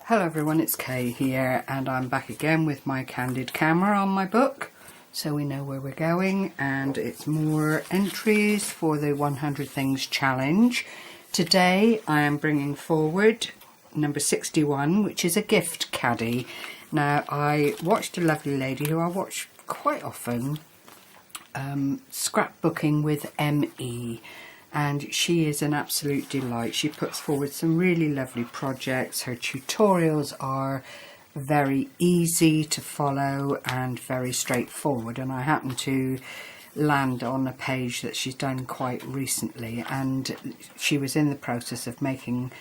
Hello everyone, it's Kay here and I'm back again with my candid camera on my book so we know where we're going, and it's more entries for the 100 Things Challenge. Today I am bringing forward number 61, which is a gift caddy. Now, I watched a lovely lady who I watch quite often, scrapbooking with ME, and she is an absolute delight. She puts forward some really lovely projects. Her tutorials are very easy to follow and very straightforward, and I happen to land on a page that she's done quite recently, and she was in the process of making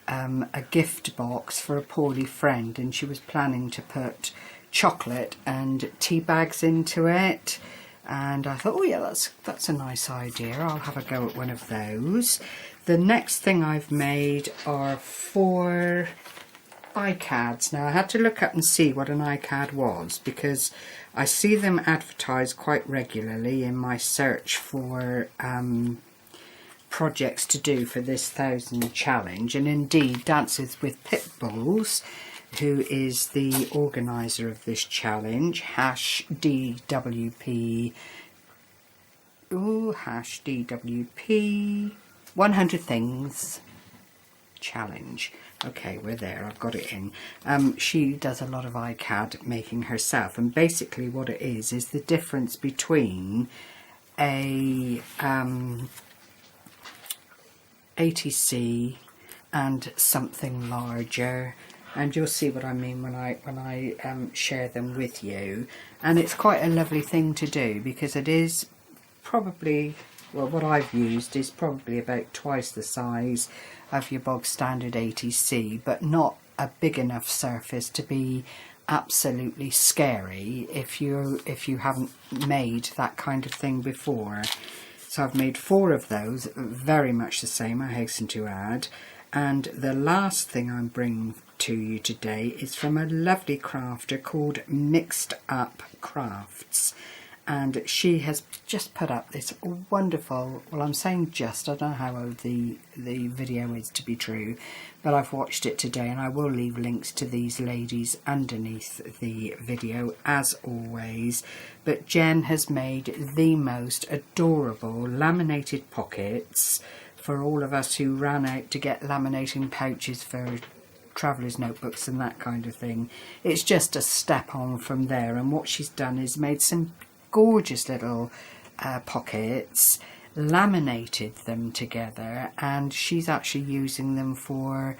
a gift box for a poorly friend, and she was planning to put chocolate and tea bags into it. And I thought, oh yeah, that's a nice idea. I'll have a go at one of those. The next thing I've made are 4 Icads. Now, I had to look up and see what an Icad was, because I see them advertised quite regularly in my search for projects to do for this 1000 challenge. And indeed, Dances with Pitbulls, who is the organiser of this challenge, #DWP, #DWP 100 Things Challenge. Okay, we're there, I've got it in. She does a lot of Icad making herself, and basically what it is the difference between a ATC and something larger. And you'll see what I mean when I share them with you. And it's quite a lovely thing to do, because it is probably, well, what I've used is probably about twice the size of your bog standard ATC, but not a big enough surface to be absolutely scary if you haven't made that kind of thing before. So I've made 4 of those, very much the same, I hasten to add. And the last thing I'm bringing to you today is from a lovely crafter called Mixed Up Crafts, and she has just put up this wonderful, well, I'm saying just, I don't know how old the video is to be true, but I've watched it today, and I will leave links to these ladies underneath the video as always. But Jen has made the most adorable laminated pockets for all of us who ran out to get laminating pouches for travellers' notebooks and that kind of thing. It's just a step on from there, and what she's done is made some gorgeous little pockets, laminated them together, and she's actually using them for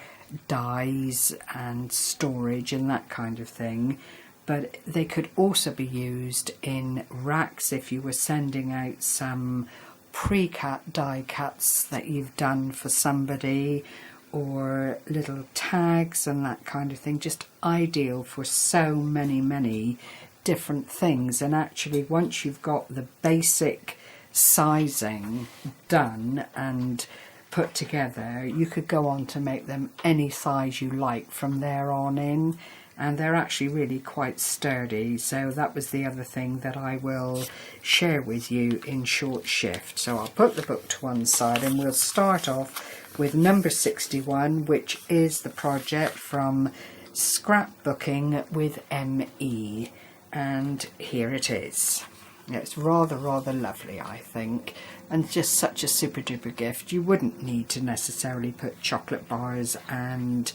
dies and storage and that kind of thing. But they could also be used in racks if you were sending out some pre-cut die cuts that you've done for somebody, or little tags and that kind of thing. Just ideal for so many different things. And actually, once you've got the basic sizing done and put together, you could go on to make them any size you like from there on in, and they're actually really quite sturdy. So that was the other thing that I will share with you in short shift. So I'll put the book to one side, and we'll start off with number 61, which is the project from Scrapbooking with ME, and here it is. It's rather lovely, I think, and just such a super duper gift. You wouldn't need to necessarily put chocolate bars and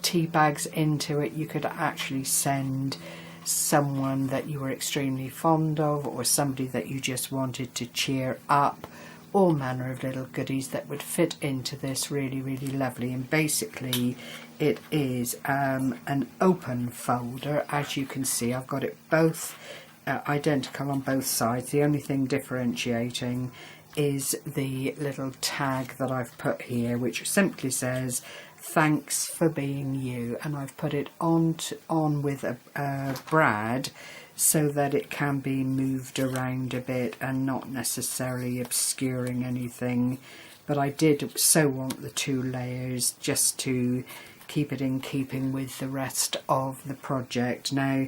tea bags into it. You could actually send someone that you were extremely fond of, or somebody that you just wanted to cheer up. All manner of little goodies that would fit into this. Really lovely. And basically it is an open folder. As you can see, I've got it both identical on both sides. The only thing differentiating is the little tag that I've put here, which simply says "Thanks for being you," and I've put it on with a brad, so that it can be moved around a bit and not necessarily obscuring anything. But I did so want the 2 layers just to keep it in keeping with the rest of the project. Now,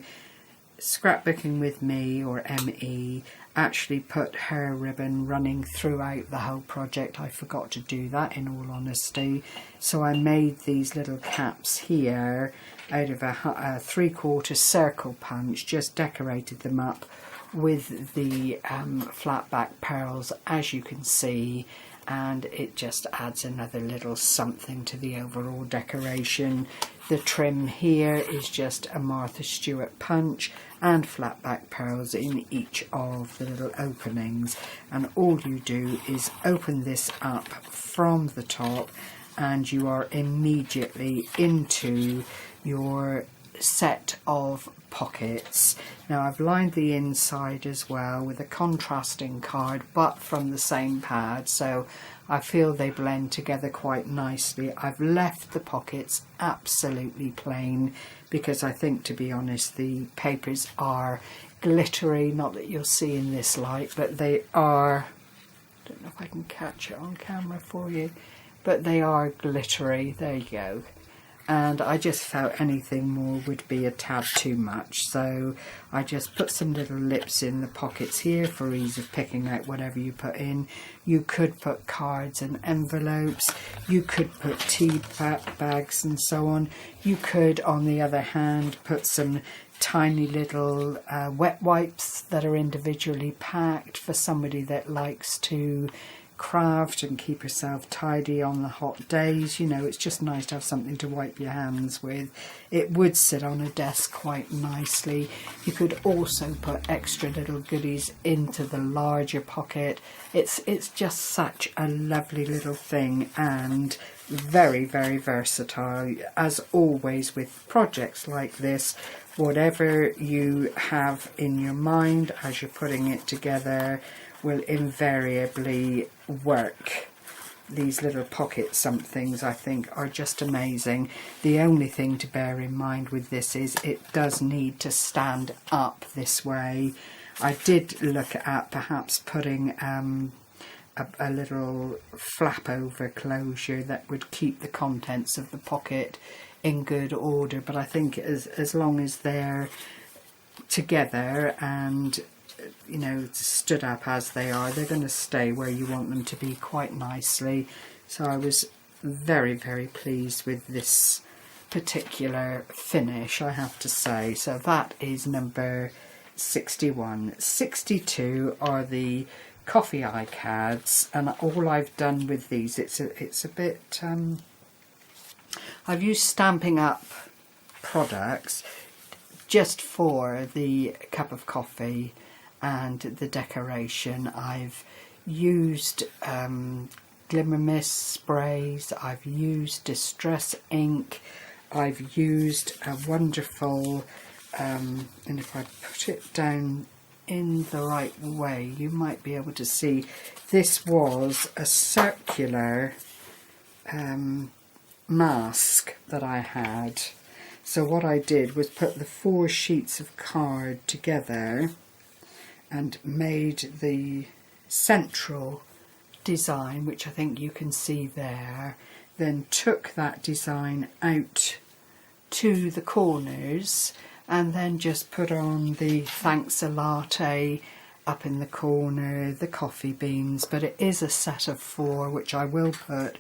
Scrapbooking with Me, or ME, actually put hair ribbon running throughout the whole project. I forgot to do that, in all honesty. So I made these little caps here out of a 3/4 circle punch, just decorated them up with the flat back pearls, as you can see, and it just adds another little something to the overall decoration. The trim here is just a Martha Stewart punch and flat back pearls in each of the little openings, and all you do is open this up from the top and you are immediately into your set of pockets. Now I've lined the inside as well with a contrasting card, but from the same pad, so I feel they blend together quite nicely. I've left the pockets absolutely plain because I think, to be honest, the papers are glittery. Not that you'll see in this light, but they are, I don't know if I can catch it on camera for you, but they are glittery. There you go. And I just felt anything more would be a tad too much, so I just put some little lips in the pockets here for ease of picking out whatever you put in. You could put cards and envelopes, you could put tea bags and so on. You could, on the other hand, put some tiny little wet wipes that are individually packed for somebody that likes to craft and keep yourself tidy on the hot days. You know, it's just nice to have something to wipe your hands with. It would sit on a desk quite nicely. You could also put extra little goodies into the larger pocket. It's just such a lovely little thing, and very, very versatile. As always with projects like this, whatever you have in your mind as you're putting it together will invariably work. These little pocket somethings, I think, are just amazing. The only thing to bear in mind with this is it does need to stand up this way. I did look at perhaps putting a little flap over closure that would keep the contents of the pocket in good order, but I think as long as they're together and, you know, stood up as they are, they're going to stay where you want them to be quite nicely. So I was very, very pleased with this particular finish, I have to say. So that is number 61. 62 are the coffee Icads, and all I've done with these, it's a bit I've used Stampin' Up products just for the cup of coffee and the decoration. I've used Glimmer Mist sprays, I've used Distress ink, I've used a wonderful, and if I put it down in the right way you might be able to see, this was a circular mask that I had. So what I did was put the 4 sheets of card together and made the central design, which I think you can see there, then took that design out to the corners and then just put on the thanks a latte up in the corner, the coffee beans, but it is a set of 4 which I will put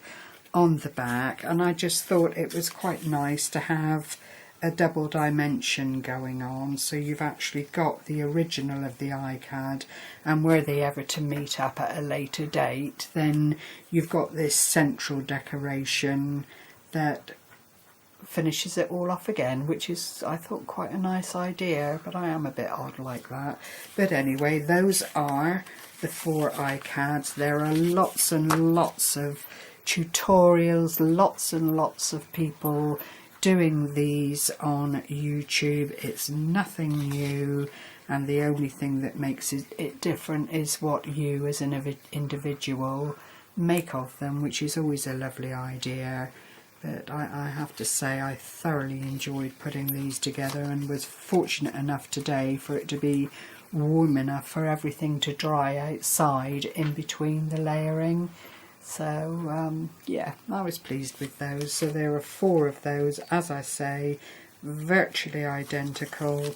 on the back, and I just thought it was quite nice to have a double dimension going on, so you've actually got the original of the Icad, and were they ever to meet up at a later date, then you've got this central decoration that finishes it all off again, which is, I thought, quite a nice idea, but I am a bit odd like that. But anyway, those are the 4 Icads. There are lots and lots of tutorials, lots and lots of people doing these on YouTube. It's nothing new, and the only thing that makes it different is what you as an individual make of them, which is always a lovely idea. But I have to say I thoroughly enjoyed putting these together, and was fortunate enough today for it to be warm enough for everything to dry outside in between the layering. So yeah, I was pleased with those. So there are 4 of those, as I say, virtually identical.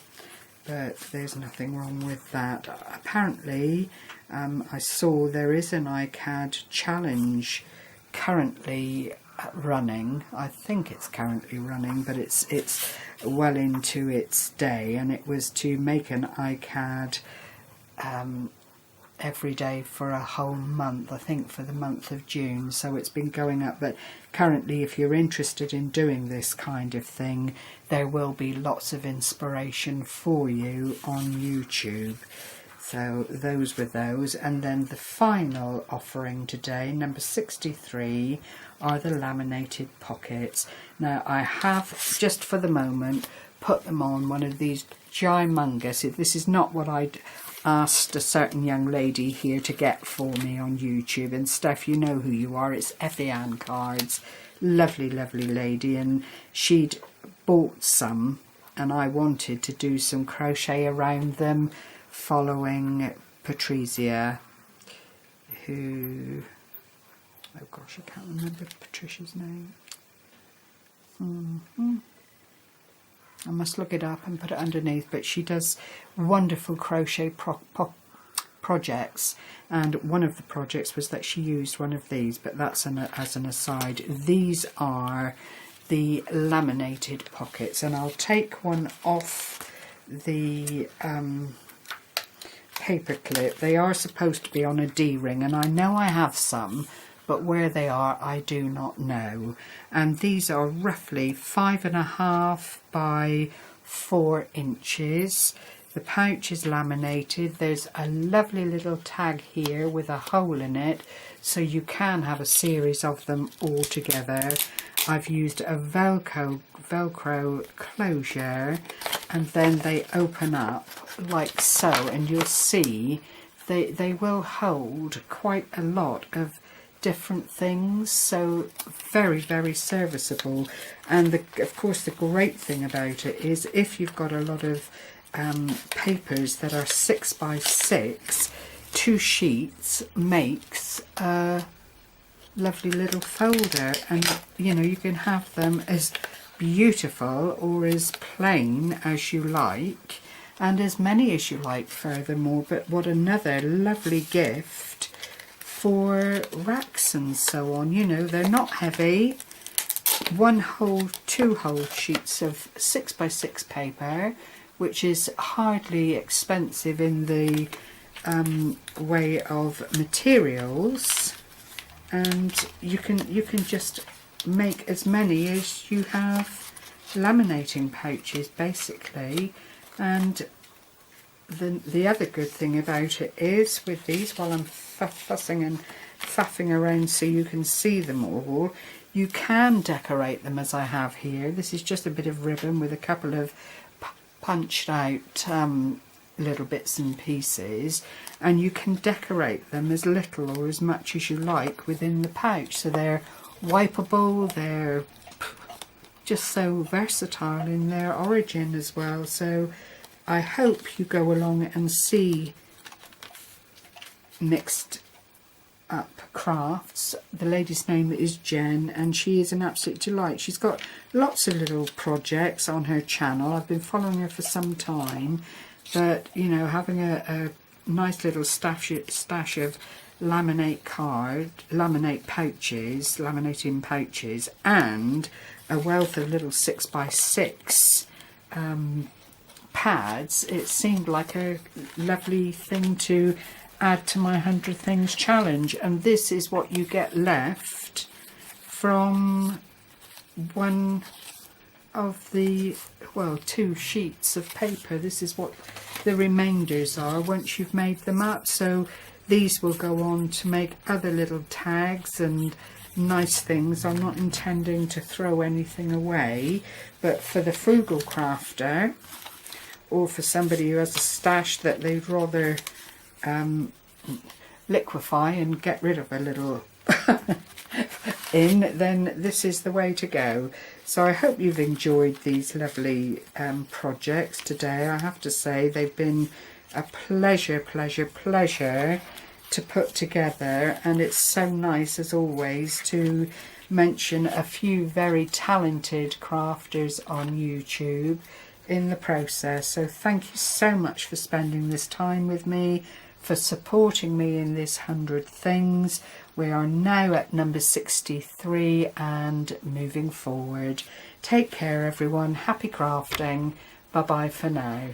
but there's nothing wrong with that. Apparently, I saw there is an Icad challenge currently running. I think it's currently running, but it's well into its day, and it was to make an Icad every day for a whole month, I think for the month of June, so it's been going up. But currently, if you're interested in doing this kind of thing, there will be lots of inspiration for you on YouTube. So those were those. And then the final offering today, number 63, are the laminated pockets. Now I have, just for the moment, put them on one of these gymongous, this is not what I'd asked a certain young lady here to get for me on YouTube, and Steph, you know who you are, it's Effie Ann Cards, lovely lady, and she'd bought some and I wanted to do some crochet around them following Patrizia, who, oh gosh, I can't remember Patricia's name. I must look it up and put it underneath, but she does wonderful crochet projects, and one of the projects was that she used one of these, but that's as an aside. These are the laminated pockets, and I'll take one off the paper clip. They are supposed to be on a D-ring, and I know I have some, but where they are I do not know. And these are roughly 5.5 by 4 inches. The pouch is laminated. There's a lovely little tag here with a hole in it, so you can have a series of them all together. I've used a Velcro closure, and then they open up like so, and you'll see they will hold quite a lot of different things, so very serviceable. And of course the great thing about it is if you've got a lot of papers that are 6 by 6, 2 sheets makes a lovely little folder, and you know, you can have them as beautiful or as plain as you like, and as many as you like furthermore. But what another lovely gift for racks and so on. You know, they're not heavy. 2 whole sheets of 6 by 6 paper, which is hardly expensive in the way of materials, and you can just make as many as you have laminating pouches basically. And the other good thing about it is, with these, while I'm fussing and faffing around so you can see them all, you can decorate them as I have here. This is just a bit of ribbon with a couple of punched out little bits and pieces, and you can decorate them as little or as much as you like within the pouch. So they're wipeable, they're just so versatile in their origin as well. So I hope you go along and see Mixed Up Crafts. The lady's name is Jen, and she is an absolute delight. She's got lots of little projects on her channel. I've been following her for some time, but you know, having a nice little stash of laminating pouches, and a wealth of little 6 by 6 pads, it seemed like a lovely thing to add to my 100 Things challenge. And this is what you get left from one of the, well, 2 sheets of paper. This is what the remainders are once you've made them up. So these will go on to make other little tags and nice things. I'm not intending to throw anything away, but for the frugal crafter, or for somebody who has a stash that they'd rather liquefy and get rid of a little then this is the way to go. So I hope you've enjoyed these lovely projects today. I have to say they've been a pleasure to put together, and it's so nice as always to mention a few very talented crafters on YouTube. in the process. So thank you so much for spending this time with me, for supporting me in this 100 things. We are now at number 63 and moving forward. Take care everyone, happy crafting, bye bye for now.